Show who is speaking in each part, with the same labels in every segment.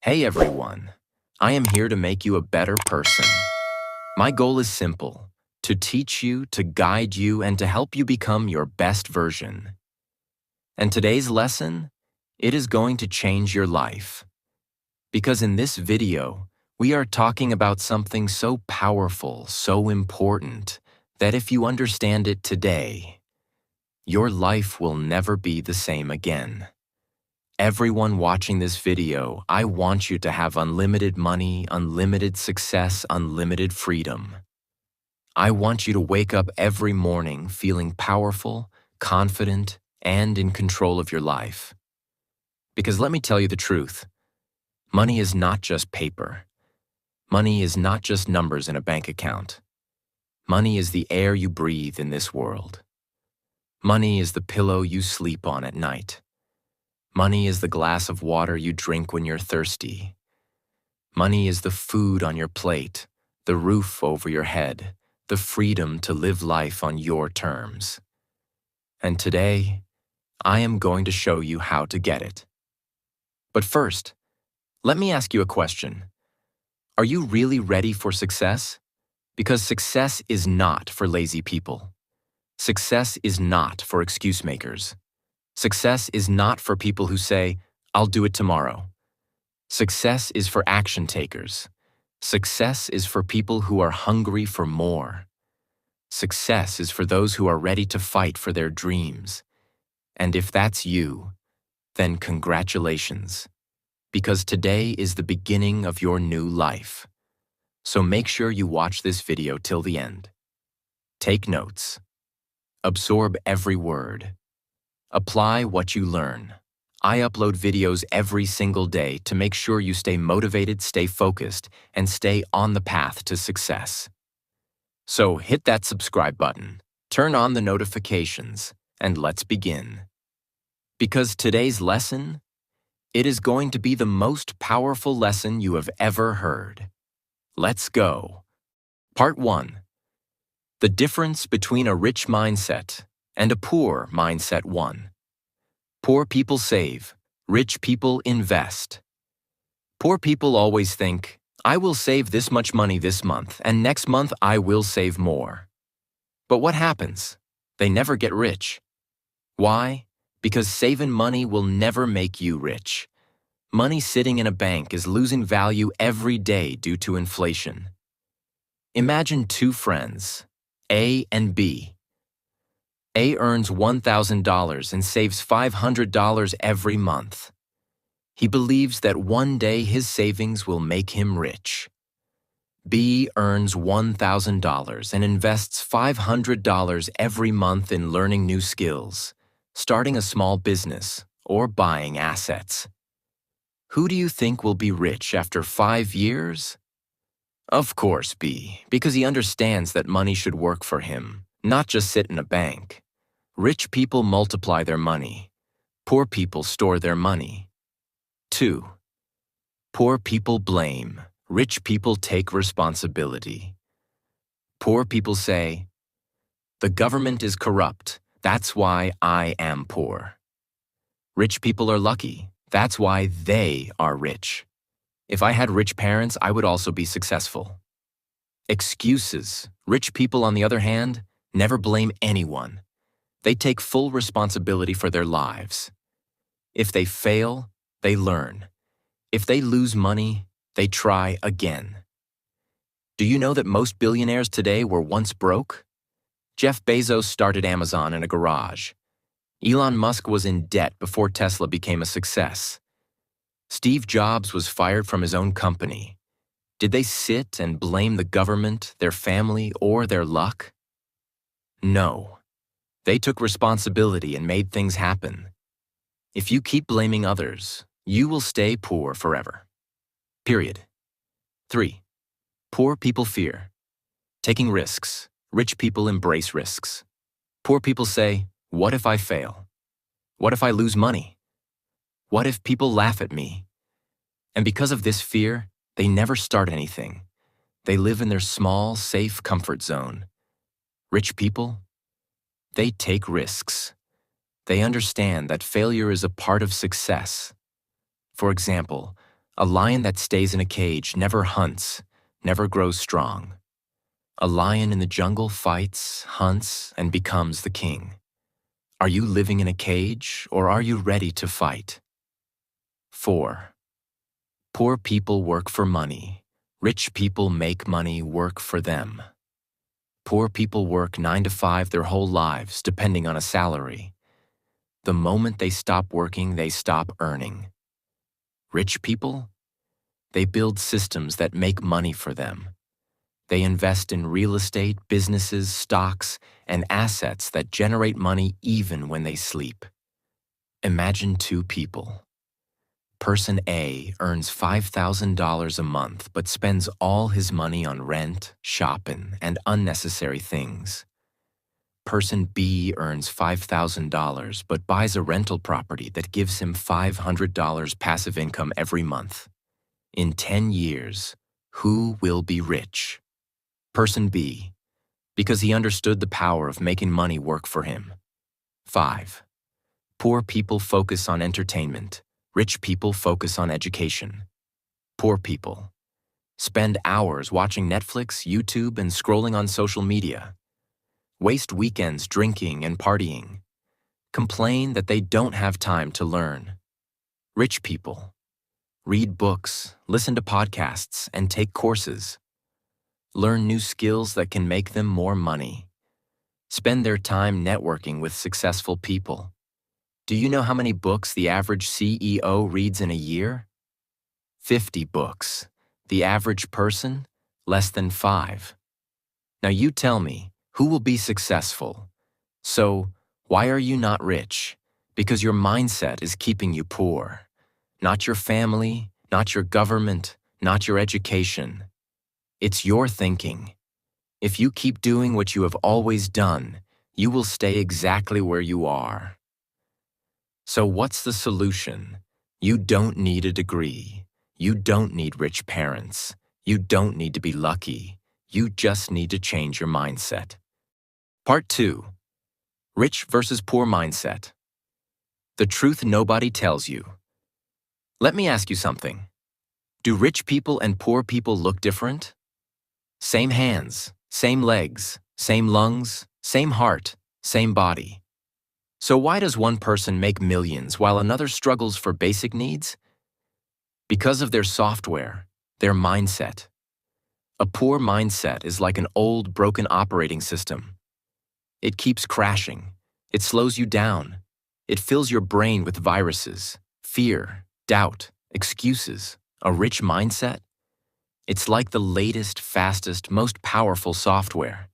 Speaker 1: Hey everyone, I am here to make you a better person. My goal is simple, to teach you, to guide you, and to help you become your best version. And today's lesson, it is going to change your life. Because in this video, we are talking about something so powerful, so important, that if you understand it today, your life will never be the same again. Everyone watching this video, I want you to have unlimited money, unlimited success, unlimited freedom. I want you to wake up every morning feeling powerful, confident, and in control of your life. Because let me tell you the truth, money is not just paper. Money is not just numbers in a bank account. Money is the air you breathe in this world. Money is the pillow you sleep on at night. Money is the glass of water you drink when you're thirsty. Money is the food on your plate, the roof over your head, the freedom to live life on your terms. And today, I am going to show you how to get it. But first, let me ask you a question. Are you really ready for success? Because success is not for lazy people. Success is not for excuse makers. Success is not for people who say, "I'll do it tomorrow." Success is for action takers. Success is for people who are hungry for more. Success is for those who are ready to fight for their dreams. And if that's you, then congratulations. Because today is the beginning of your new life. So make sure you watch this video till the end. Take notes. Absorb every word. Apply what you learn. I upload videos every single day to make sure you stay motivated, stay focused, and stay on the path to success. So hit that subscribe button, turn on the notifications, and let's begin. Because today's lesson, it is going to be the most powerful lesson you have ever heard. Let's go. Part 1. The difference between a rich mindset and a poor mindset 1. Poor people save, rich people invest. Poor people always think, I will save this much money this month, and next month I will save more. But what happens? They never get rich. Why? Because saving money will never make you rich. Money sitting in a bank is losing value every day due to inflation. Imagine two friends, A and B. A earns $1,000 and saves $500 every month. He believes that one day his savings will make him rich. B earns $1,000 and invests $500 every month in learning new skills, starting a small business, or buying assets. Who do you think will be rich after 5 years? Of course, B, because he understands that money should work for him, not just sit in a bank. Rich people multiply their money. Poor people store their money. 2. Poor people blame. Rich people take responsibility. Poor people say, the government is corrupt. That's why I am poor. Rich people are lucky. That's why they are rich. If I had rich parents, I would also be successful. Excuses. Rich people, on the other hand, never blame anyone. They take full responsibility for their lives. If they fail, they learn. If they lose money, they try again. Do you know that most billionaires today were once broke? Jeff Bezos started Amazon in a garage. Elon Musk was in debt before Tesla became a success. Steve Jobs was fired from his own company. Did they sit and blame the government, their family, or their luck? No. They took responsibility and made things happen. If you keep blaming others, you will stay poor forever. Period. 3. Poor people fear. Taking risks. Rich people embrace risks. Poor people say, what if I fail? What if I lose money? What if people laugh at me? And because of this fear, they never start anything. They live in their small, safe comfort zone. Rich people, they take risks. They understand that failure is a part of success. For example, A lion that stays in a cage never hunts, never grows strong. A lion in the jungle fights, hunts, and becomes the king. Are you living in a cage, or are you ready to fight? 4. Poor people work for money. Rich people make money work for them. Poor people work 9 to 5 their whole lives, depending on a salary. The moment they stop working, they stop earning. Rich people? They build systems that make money for them. They invest in real estate, businesses, stocks, and assets that generate money even when they sleep. Imagine two people. Person A earns $5,000 a month but spends all his money on rent, shopping, and unnecessary things. Person B earns $5,000 but buys a rental property that gives him $500 passive income every month. In 10 years, who will be rich? Person B, because he understood the power of making money work for him. 5. Poor people focus on entertainment. Rich people focus on education. Poor people spend hours watching Netflix, YouTube, and scrolling on social media. Waste weekends drinking and partying. Complain that they don't have time to learn. Rich people read books, listen to podcasts, and take courses. Learn new skills that can make them more money. Spend their time networking with successful people. Do you know how many books the average CEO reads in a year? 50 books. The average person? Less than 5. Now you tell me, who will be successful? So, why are you not rich? Because your mindset is keeping you poor. Not your family, not your government, not your education. It's your thinking. If you keep doing what you have always done, you will stay exactly where you are. So what's the solution? You don't need a degree. You don't need rich parents. You don't need to be lucky. You just need to change your mindset. Part 2. Rich versus poor mindset. The truth nobody tells you. Let me ask you something. Do rich people and poor people look different? Same hands, same legs, same lungs, same heart, same body. So why does one person make millions while another struggles for basic needs? Because of their software, their mindset. A poor mindset is like an old, broken operating system. It keeps crashing. It slows you down. It fills your brain with viruses, fear, doubt, excuses. A rich mindset? It's like the latest, fastest, most powerful software.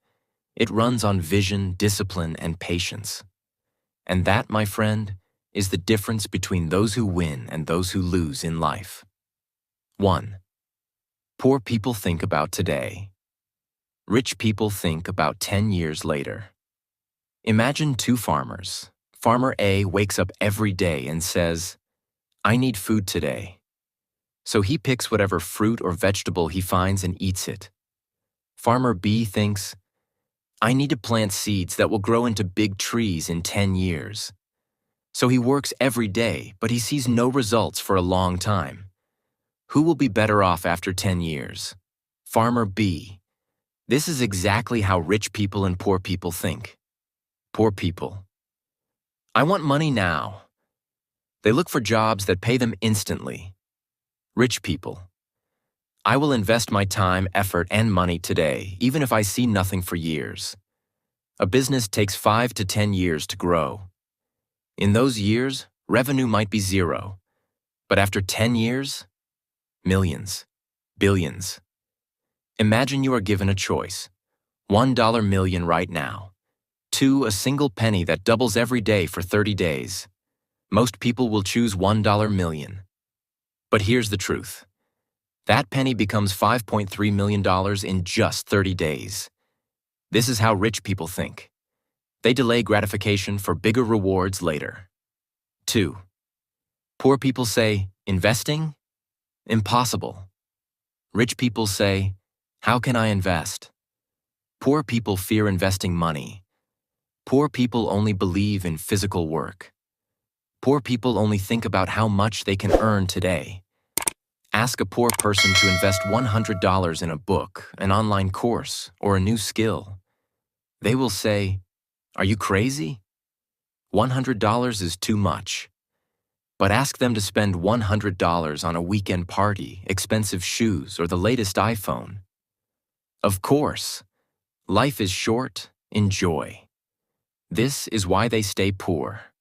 Speaker 1: It runs on vision, discipline, and patience. And that, my friend, is the difference between those who win and those who lose in life. 1. Poor people think about today. Rich people think about 10 years later. Imagine two farmers. Farmer A wakes up every day and says, "I need food today." So he picks whatever fruit or vegetable he finds and eats it. Farmer B thinks, "I need to plant seeds that will grow into big trees in 10 years. So he works every day, but he sees no results for a long time. Who will be better off after 10 years? Farmer B. This is exactly how rich people and poor people think. Poor people. I want money now. They look for jobs that pay them instantly. Rich people. I will invest my time, effort, and money today, even if I see nothing for years. A business takes 5 to 10 years to grow. In those years, revenue might be 0. But after 10 years, millions, billions. Imagine you are given a choice. $1 million right now. 2, a single penny that doubles every day for 30 days. Most people will choose $1 million. But here's the truth. That penny becomes $5.3 million in just 30 days. This is how rich people think. They delay gratification for bigger rewards later. 2. Poor people say, investing? Impossible. Rich people say, how can I invest? Poor people fear investing money. Poor people only believe in physical work. Poor people only think about how much they can earn today. Ask a poor person to invest $100 in a book, an online course, or a new skill. They will say, "Are you crazy? $100 is too much." But ask them to spend $100 on a weekend party, expensive shoes, or the latest iPhone. Of course, life is short, enjoy. This is why they stay poor.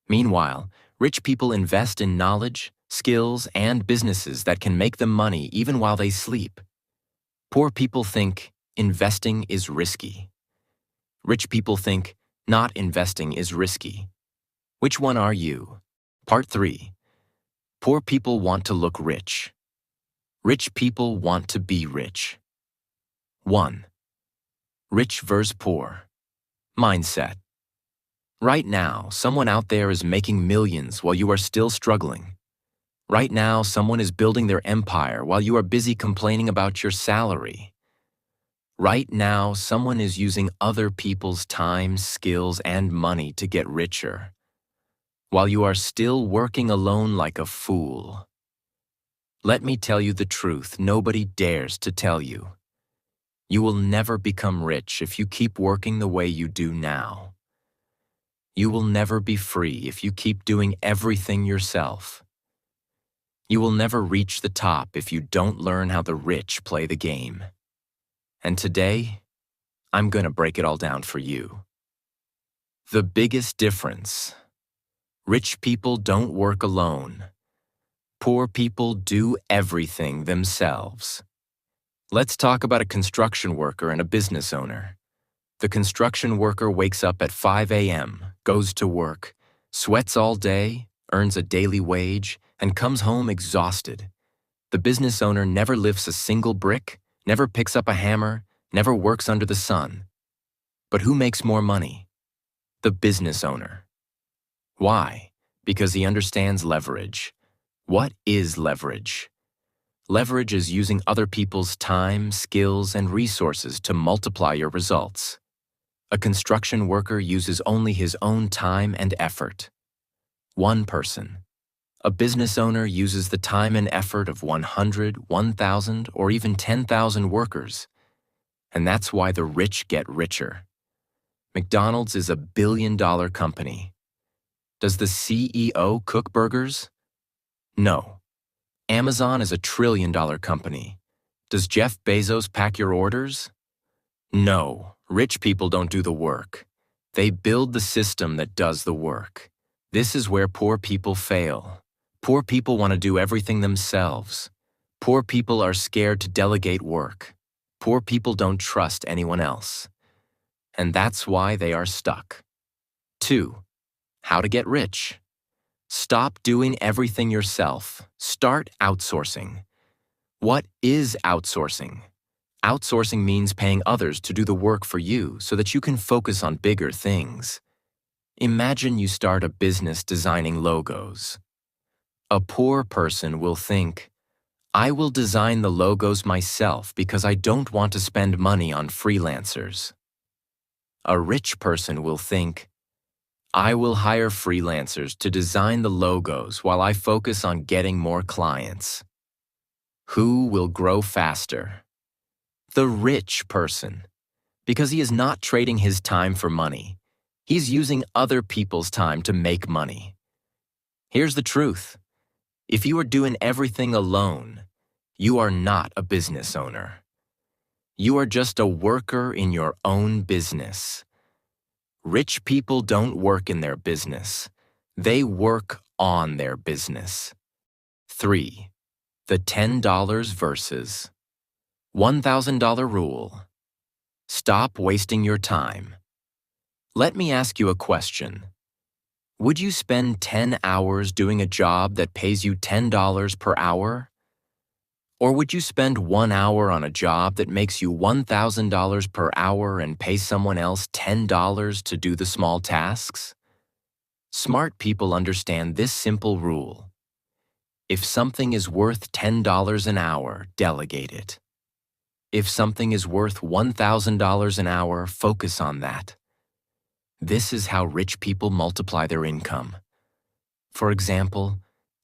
Speaker 1: Meanwhile, rich people invest in knowledge, skills, and businesses that can make them money even while they sleep. Poor people think investing is risky. Rich people think not investing is risky. Which one are you? Part 3. Poor people want to look rich. Rich people want to be rich. 1. Rich versus poor. Mindset. Right now, someone out there is making millions while you are still struggling. Right now, someone is building their empire while you are busy complaining about your salary. Right now, someone is using other people's time, skills, and money to get richer, while you are still working alone like a fool. Let me tell you the truth nobody dares to tell you. You will never become rich if you keep working the way you do now. You will never be free if you keep doing everything yourself. You will never reach the top if you don't learn how the rich play the game. And today, I'm gonna break it all down for you. The biggest difference. Rich people don't work alone. Poor people do everything themselves. Let's talk about a construction worker and a business owner. The construction worker wakes up at 5 a.m., goes to work, sweats all day, earns a daily wage, and comes home exhausted. The business owner never lifts a single brick, never picks up a hammer, never works under the sun. But who makes more money? The business owner. Why? Because he understands leverage. What is leverage? Leverage is using other people's time, skills, and resources to multiply your results. A construction worker uses only his own time and effort. One person. A business owner uses the time and effort of 100, 1,000, or even 10,000 workers. And that's why the rich get richer. McDonald's is a billion-dollar company. Does the CEO cook burgers? No. Amazon is a trillion-dollar company. Does Jeff Bezos pack your orders? No. Rich people don't do the work. They build the system that does the work. This is where poor people fail. Poor people want to do everything themselves. Poor people are scared to delegate work. Poor people don't trust anyone else. And that's why they are stuck. 2. How to get rich. Stop doing everything yourself. Start outsourcing. What is outsourcing? Outsourcing means paying others to do the work for you so that you can focus on bigger things. Imagine you start a business designing logos. A poor person will think, I will design the logos myself because I don't want to spend money on freelancers. A rich person will think, I will hire freelancers to design the logos while I focus on getting more clients. Who will grow faster? The rich person, because he is not trading his time for money. He's using other people's time to make money. Here's the truth. If you are doing everything alone, you are not a business owner. You are just a worker in your own business. Rich people don't work in their business. They work on their business. 3. The $10 versus $1,000 rule. Stop wasting your time. Let me ask you a question. Would you spend 10 hours doing a job that pays you $10 per hour? Or would you spend 1 hour on a job that makes you $1,000 per hour and pay someone else $10 to do the small tasks? Smart people understand this simple rule. If something is worth $10 an hour, delegate it. If something is worth $1,000 an hour, focus on that. This is how rich people multiply their income. For example,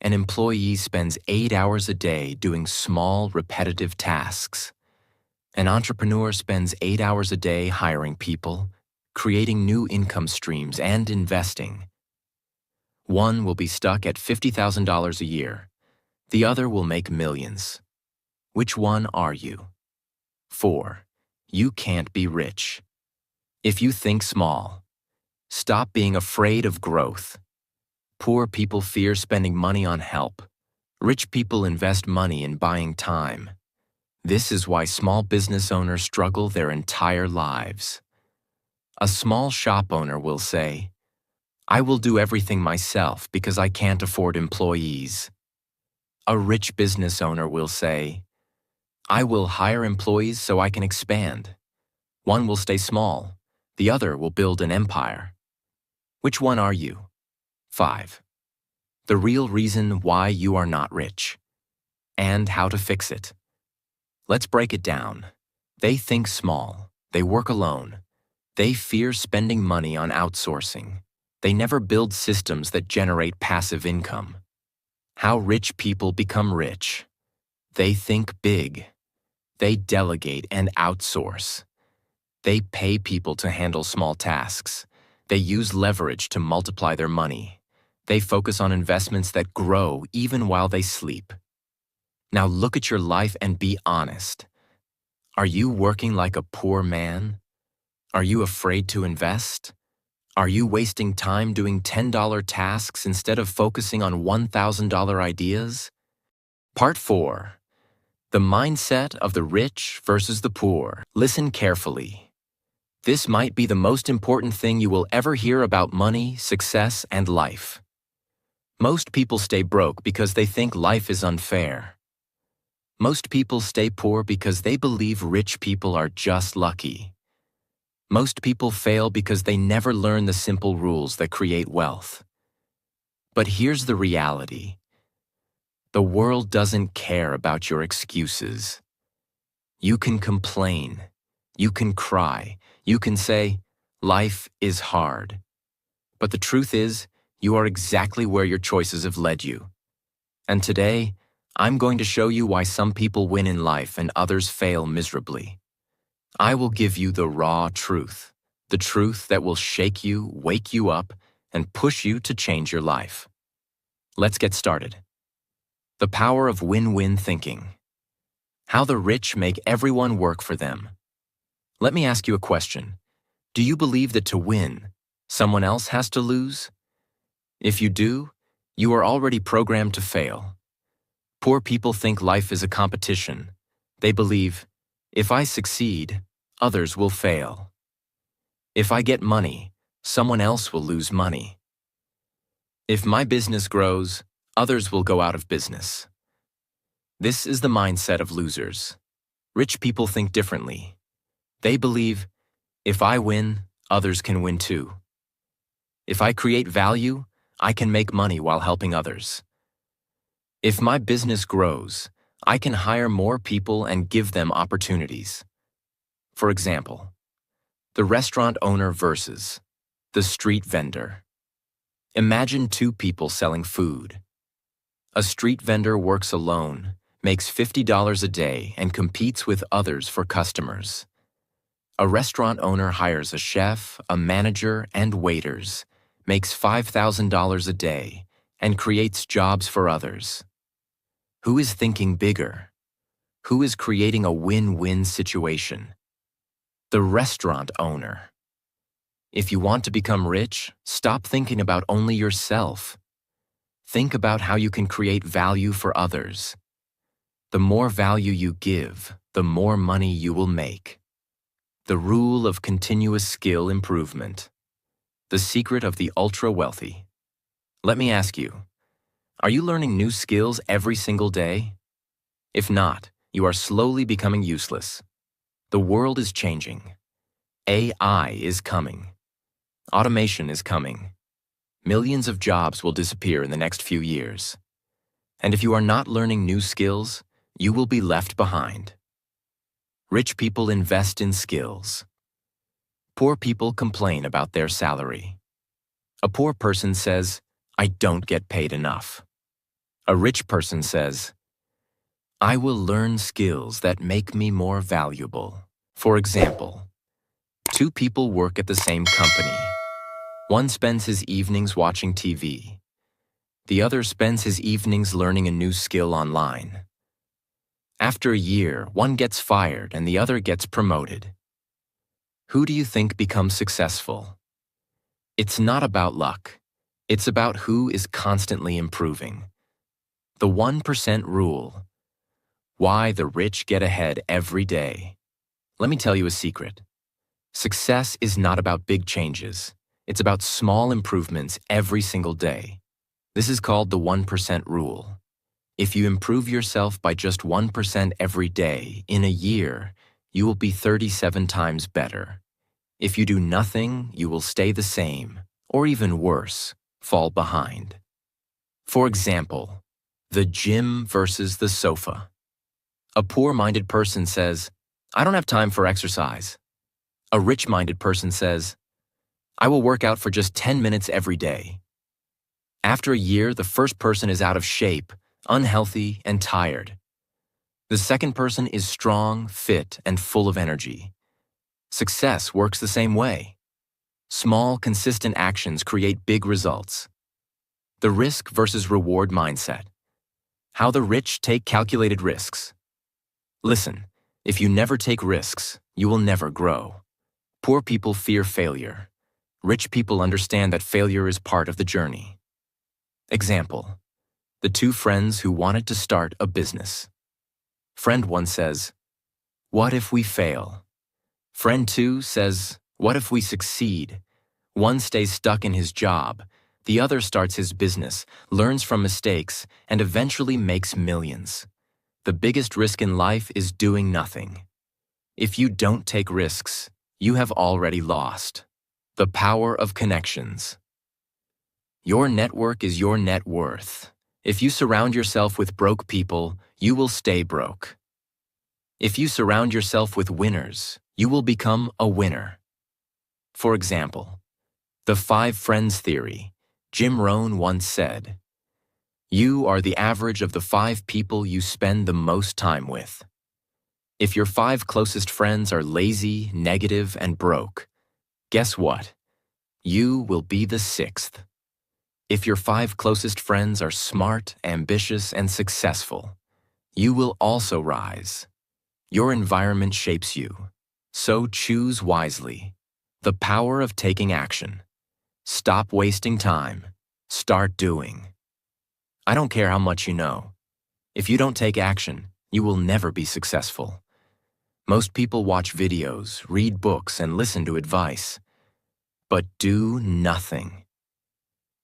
Speaker 1: An employee spends 8 hours a day doing small, repetitive tasks. An entrepreneur spends 8 hours a day hiring people, creating new income streams, and investing. One will be stuck at $50,000 a year. The other will make millions. Which one are you? 4. You can't be rich. If you think small, stop being afraid of growth. Poor people fear spending money on help. Rich people invest money in buying time. This is why small business owners struggle their entire lives. A small shop owner will say, "I will do everything myself because I can't afford employees." A rich business owner will say, "I will hire employees so I can expand. One will stay small, the other will build an empire." Which one are you? 5. The real reason why you are not rich, and how to fix it. Let's break it down. They think small. They work alone. They fear spending money on outsourcing. They never build systems that generate passive income. How rich people become rich. They think big. They delegate and outsource. They pay people to handle small tasks. They use leverage to multiply their money. They focus on investments that grow even while they sleep. Now look at your life and be honest. Are you working like a poor man? Are you afraid to invest? Are you wasting time doing $10 tasks instead of focusing on $1,000 ideas? Part 4. The mindset of the rich versus the poor. Listen carefully. This might be the most important thing you will ever hear about money, success, and life. Most people stay broke because they think life is unfair. Most people stay poor because they believe rich people are just lucky. Most people fail because they never learn the simple rules that create wealth. But here's the reality. The world doesn't care about your excuses. You can complain. You can cry. You can say, "Life is hard." But the truth is, you are exactly where your choices have led you. And today, I'm going to show you why some people win in life and others fail miserably. I will give you the raw truth, the truth that will shake you, wake you up, and push you to change your life. Let's get started. The power of win-win thinking. How the rich make everyone work for them. Let me ask you a question. Do you believe that to win, someone else has to lose? If you do, you are already programmed to fail. Poor people think life is a competition. They believe, if I succeed, others will fail. If I get money, someone else will lose money. If my business grows, others will go out of business. This is the mindset of losers. Rich people think differently. They believe, if I win, others can win too. If I create value, I can make money while helping others. If my business grows, I can hire more people and give them opportunities. For example, the restaurant owner versus the street vendor. Imagine two people selling food. A street vendor works alone, makes $50 a day, and competes with others for customers. A restaurant owner hires a chef, a manager, and waiters, makes $5,000 a day, and creates jobs for others. Who is thinking bigger? Who is creating a win-win situation? The restaurant owner. If you want to become rich, stop thinking about only yourself. Think about how you can create value for others. The more value you give, the more money you will make. The rule of continuous skill improvement. The secret of the ultra-wealthy. Let me ask you, are you learning new skills every single day? If not, you are slowly becoming useless. The world is changing. AI is coming. Automation is coming. Millions of jobs will disappear in the next few years. And if you are not learning new skills, you will be left behind. Rich people invest in skills. Poor people complain about their salary. A poor person says, "I don't get paid enough." A rich person says, I will learn skills that make me more valuable. For example, two people work at the same company. One spends his evenings watching TV. The other spends his evenings learning a new skill online. After a year, one gets fired and the other gets promoted. Who do you think becomes successful? It's not about luck. It's about who is constantly improving. The 1% rule. Why the rich get ahead every day. Let me tell you a secret. Success is not about big changes. It's about small improvements every single day. This is called the 1% rule. If you improve yourself by just 1% every day, in a year, you will be 37 times better. If you do nothing, you will stay the same, or even worse, fall behind. For example, the gym versus the sofa. A poor-minded person says, I don't have time for exercise. A rich-minded person says, I will work out for just 10 minutes every day. After a year, the first person is out of shape, unhealthy, and tired. The second person is strong, fit, and full of energy. Success works the same way. Small, consistent actions create big results. The risk versus reward mindset. How the rich take calculated risks. Listen, if you never take risks, you will never grow. Poor people fear failure. Rich people understand that failure is part of the journey. Example, the two friends who wanted to start a business. Friend 1 says, what if we fail? Friend 2 says, what if we succeed? One stays stuck in his job. The other starts his business, learns from mistakes, and eventually makes millions. The biggest risk in life is doing nothing. If you don't take risks, you have already lost. The power of connections. Your network is your net worth. If you surround yourself with broke people, you will stay broke. If you surround yourself with winners, you will become a winner. For example, the 5 friends theory. Jim Rohn once said, you are the average of the 5 people you spend the most time with. If your 5 closest friends are lazy, negative, and broke, guess what? You will be the 6th. If your 5 closest friends are smart, ambitious, and successful, you will also rise. Your environment shapes you, so choose wisely. The power of taking action. Stop wasting time. Start doing. I don't care how much you know. If you don't take action, you will never be successful. Most people watch videos, read books, and listen to advice, but do nothing.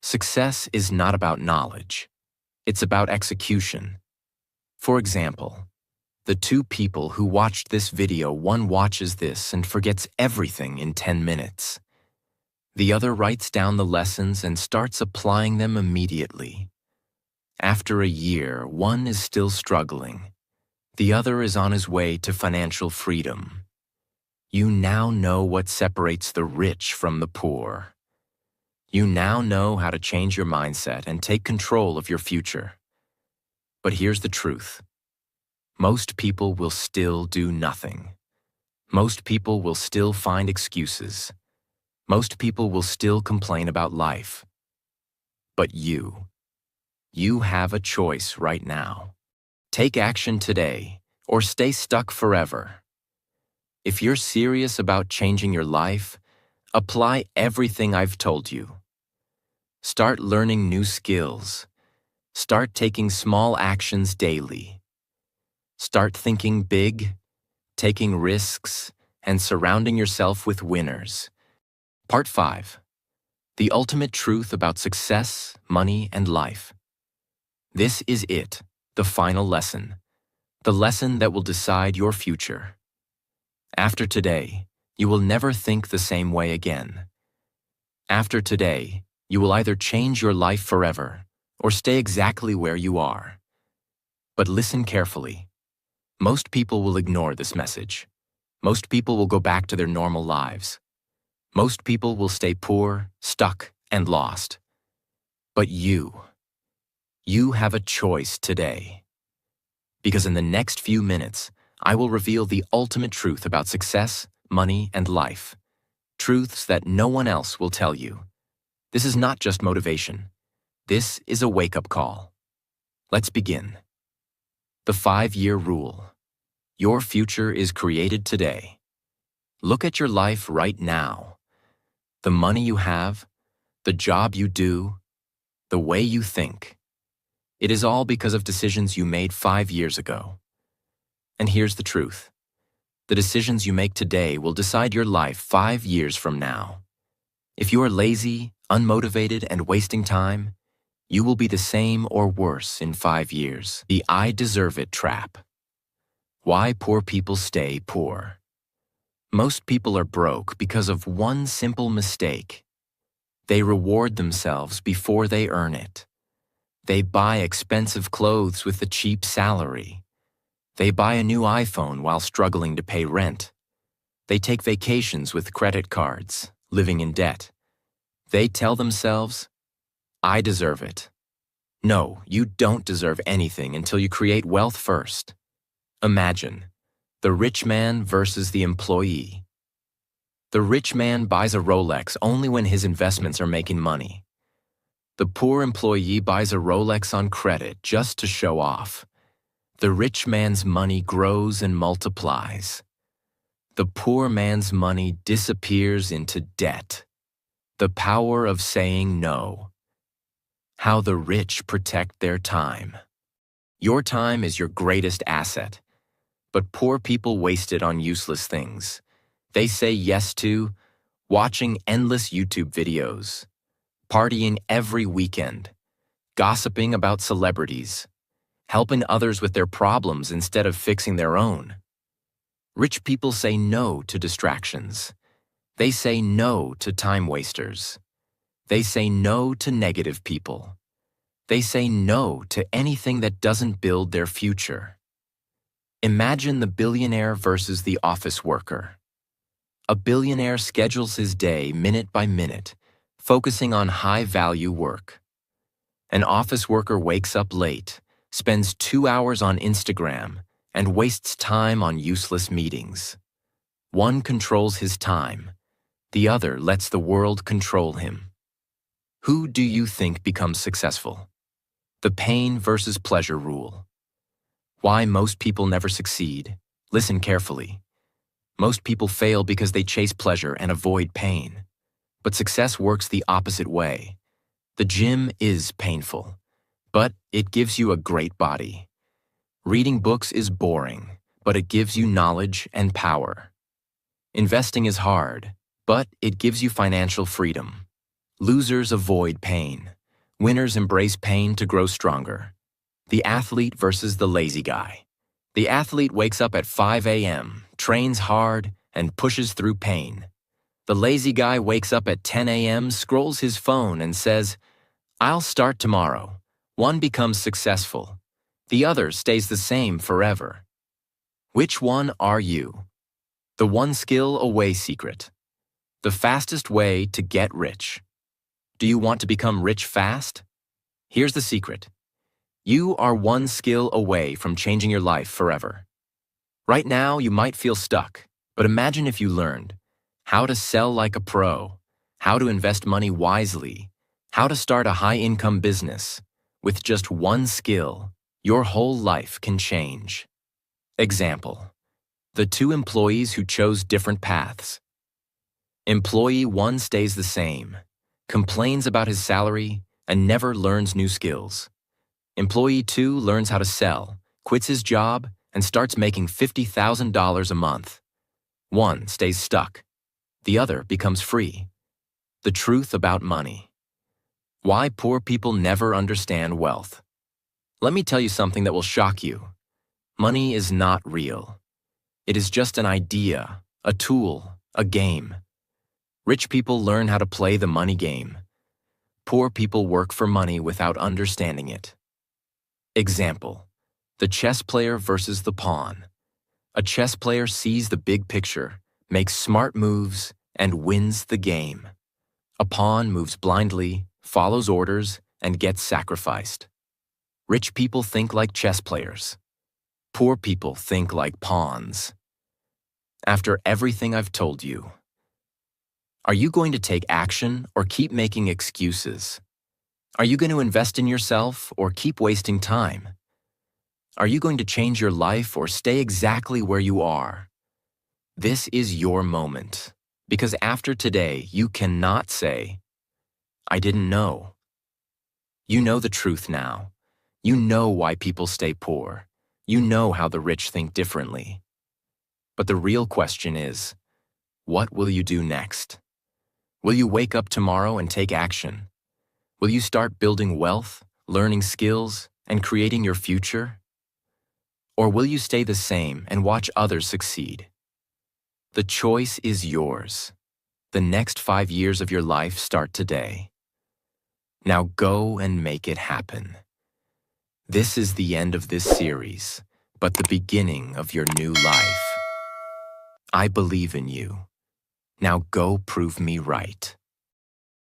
Speaker 1: Success is not about knowledge. It's about execution. For example, the 2 people who watched this video, one watches this and forgets everything in 10 minutes. The other writes down the lessons and starts applying them immediately. After a year, one is still struggling. The other is on his way to financial freedom. You now know what separates the rich from the poor. You now know how to change your mindset and take control of your future. But here's the truth. Most people will still do nothing. Most people will still find excuses. Most people will still complain about life. But you have a choice right now. Take action today, or stay stuck forever. If you're serious about changing your life, apply everything I've told you. Start learning new skills. Start taking small actions daily. Start thinking big, taking risks, and surrounding yourself with winners. Part 5. The ultimate truth about success, money, and life. This is it, the final lesson. The lesson that will decide your future. After today, you will never think the same way again. After today, you will either change your life forever or stay exactly where you are. But listen carefully. Most people will ignore this message. Most people will go back to their normal lives. Most people will stay poor, stuck, and lost. But you You have a choice today. Because in the next few minutes, I will reveal the ultimate truth about success, money, and life. Truths that no one else will tell you. This is not just motivation. This is a wake-up call. Let's begin. The 5-year rule. Your future is created today. Look at your life right now. The money you have, the job you do, the way you think. It is all because of decisions you made 5 years ago. And here's the truth. The decisions you make today will decide your life 5 years from now. If you are lazy, unmotivated, and wasting time, you will be the same or worse in 5 years. The I deserve it trap. Why poor people stay poor. Most people are broke because of one simple mistake. They reward themselves before they earn it. They buy expensive clothes with a cheap salary. They buy a new iPhone while struggling to pay rent. They take vacations with credit cards, living in debt. They tell themselves, I deserve it. No, you don't deserve anything until you create wealth first. Imagine, the rich man versus the employee. The rich man buys a Rolex only when his investments are making money. The poor employee buys a Rolex on credit just to show off. The rich man's money grows and multiplies. The poor man's money disappears into debt. The power of saying no. How the rich protect their time. Your time is your greatest asset, but poor people waste it on useless things. They say yes to watching endless YouTube videos, partying every weekend, gossiping about celebrities, helping others with their problems instead of fixing their own. Rich people say no to distractions. They say no to time wasters. They say no to negative people. They say no to anything that doesn't build their future. Imagine the billionaire versus the office worker. A billionaire schedules his day minute by minute, focusing on high-value work. An office worker wakes up late, spends 2 hours on Instagram, and wastes time on useless meetings. One controls his time. The other lets the world control him. Who do you think becomes successful? The pain versus pleasure rule. Why most people never succeed? Listen carefully. Most people fail because they chase pleasure and avoid pain. But success works the opposite way. The gym is painful, but it gives you a great body. Reading books is boring, but it gives you knowledge and power. Investing is hard, but it gives you financial freedom. Losers avoid pain. Winners embrace pain to grow stronger. The athlete versus the lazy guy. The athlete wakes up at 5 a.m., trains hard, and pushes through pain. The lazy guy wakes up at 10 a.m., scrolls his phone, and says, I'll start tomorrow. One becomes successful. The other stays the same forever. Which one are you? The one skill away secret. The fastest way to get rich. Do you want to become rich fast? Here's the secret. You are one skill away from changing your life forever. Right now, you might feel stuck, but imagine if you learned how to sell like a pro, how to invest money wisely, how to start a high-income business. With just one skill, your whole life can change. Example: the 2 employees who chose different paths. Employee 1 stays the same, complains about his salary, and never learns new skills. Employee 2 learns how to sell, quits his job, and starts making $50,000 a month. One stays stuck. The other becomes free. The truth about money. Why poor people never understand wealth. Let me tell you something that will shock you. Money is not real. It is just an idea, a tool, a game. Rich people learn how to play the money game. Poor people work for money without understanding it. Example: the chess player versus the pawn. A chess player sees the big picture, makes smart moves, and wins the game. A pawn moves blindly, follows orders, and gets sacrificed. Rich people think like chess players. Poor people think like pawns. After everything I've told you, are you going to take action or keep making excuses? Are you going to invest in yourself or keep wasting time? Are you going to change your life or stay exactly where you are? This is your moment, because after today, you cannot say, I didn't know. You know the truth now. You know why people stay poor. You know how the rich think differently. But the real question is, what will you do next? Will you wake up tomorrow and take action? Will you start building wealth, learning skills, and creating your future? Or will you stay the same and watch others succeed? The choice is yours. The next 5 years of your life start today. Now go and make it happen. This is the end of this series, but the beginning of your new life. I believe in you. Now go prove me right.